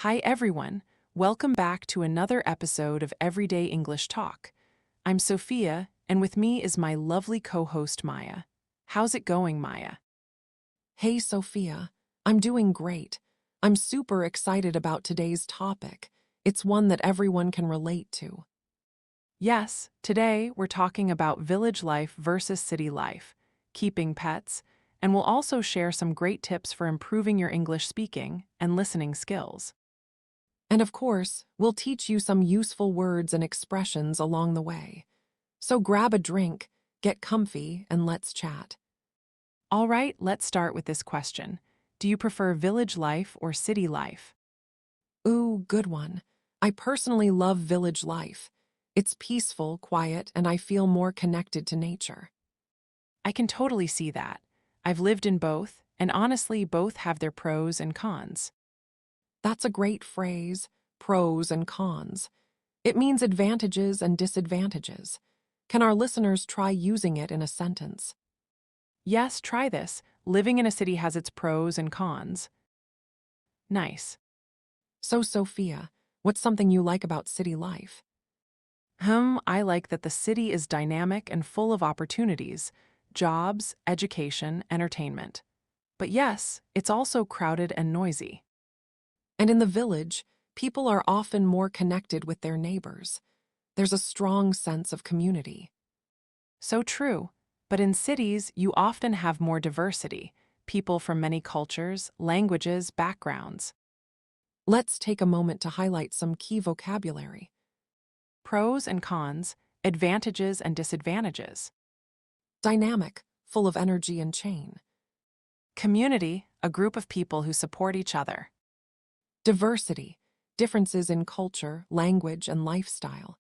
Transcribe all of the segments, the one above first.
Hi everyone, welcome back to another episode of Everyday English Talk. I'm Sophia, and with me is my lovely co-host Maya. How's it going, Maya? Hey, Sophia. I'm doing great. I'm super excited about today's topic. It's one that everyone can relate to. Yes, today we're talking about village life versus city life, keeping pets, and we'll also share some great tips for improving your English speaking and listening skills. And of course, we'll teach you some useful words and expressions along the way. So grab a drink, get comfy, and let's chat. All right, let's start with this question. Do you prefer village life or city life? Ooh, good one. I personally love village life. It's peaceful, quiet, and I feel more connected to nature. I can totally see that. I've lived in both, and honestly, both have their pros and cons. That's a great phrase, pros and cons. It means advantages and disadvantages. Can our listeners try using it in a sentence? Yes, try this. Living in a city has its pros and cons. Nice. So, Sophia, what's something you like about city life? I like that the city is dynamic and full of opportunities, jobs, education, entertainment. But yes, it's also crowded and noisy. And in the village, people are often more connected with their neighbors. There's a strong sense of community. So true. But in cities, you often have more diversity, people from many cultures, languages, backgrounds. Let's take a moment to highlight some key vocabulary. Pros and cons, advantages and disadvantages. Dynamic, full of energy and change. Community, a group of people who support each other. Diversity, differences in culture, language, and lifestyle.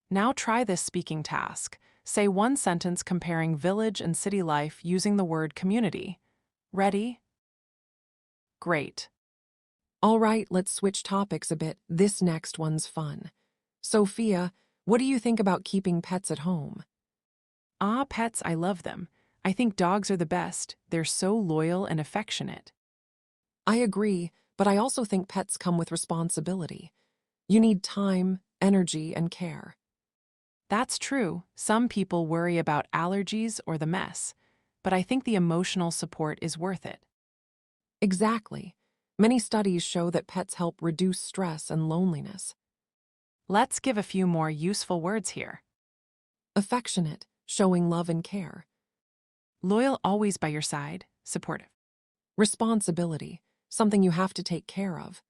Now try this speaking task. Say one sentence comparing village and city life using the word community. Ready? Great. All right, let's switch topics a bit. This next one's fun. Sophia, what do you think about keeping pets at home? Ah, pets, I love them. I think dogs are the best. They're so loyal and affectionate. I agree, but I also think pets come with responsibility. You need time, energy, and care. That's true. Some people worry about allergies or the mess, but I think the emotional support is worth it. Exactly. Many studies show that pets help reduce stress and loneliness. Let's give a few more useful words here. Affectionate, showing love and care. Loyal, always by your side, supportive. Responsibility, something you have to take care of.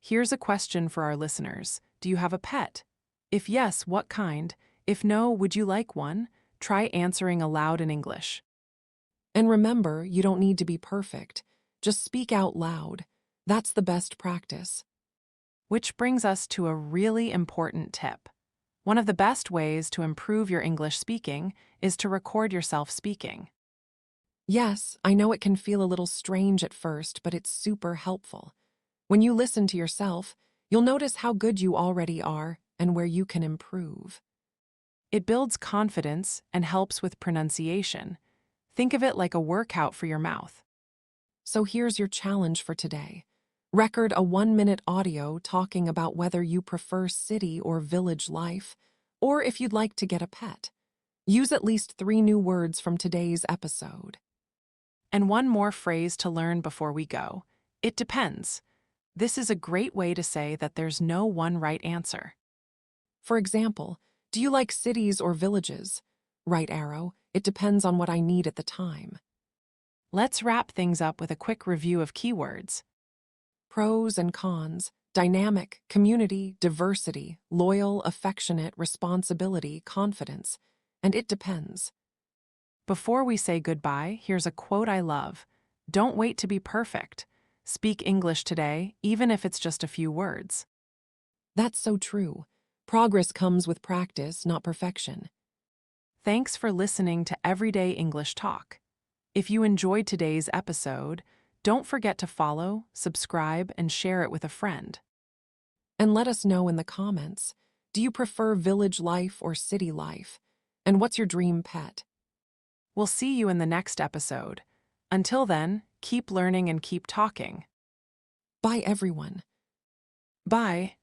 Here's a question for our listeners. Do you have a pet? If yes, what kind? If no, would you like one? Try answering aloud in English. And remember, you don't need to be perfect. Just speak out loud. That's the best practice. Which brings us to a really important tip. One of the best ways to improve your English speaking is to record yourself speaking. Yes, I know it can feel a little strange at first, but it's super helpful. When you listen to yourself, you'll notice how good you already are and where you can improve. It builds confidence and helps with pronunciation. Think of it like a workout for your mouth. So here's your challenge for today. Record a 1-minute audio talking about whether you prefer city or village life, or if you'd like to get a pet. Use at least 3 new words from today's episode. And one more phrase to learn before we go. It depends. This is a great way to say that there's no one right answer. For example, do you like cities or villages? Right arrow, it depends on what I need at the time. Let's wrap things up with a quick review of keywords. Pros and cons, dynamic, community, diversity, loyal, affectionate, responsibility, confidence, and it depends. Before we say goodbye, here's a quote I love. Don't wait to be perfect. Speak English today, even if it's just a few words. That's so true. Progress comes with practice, not perfection. Thanks for listening to Everyday English Talk. If you enjoyed today's episode, don't forget to follow, subscribe, and share it with a friend. And let us know in the comments, do you prefer village life or city life? And what's your dream pet? We'll see you in the next episode. Until then, keep learning and keep talking. Bye, everyone. Bye.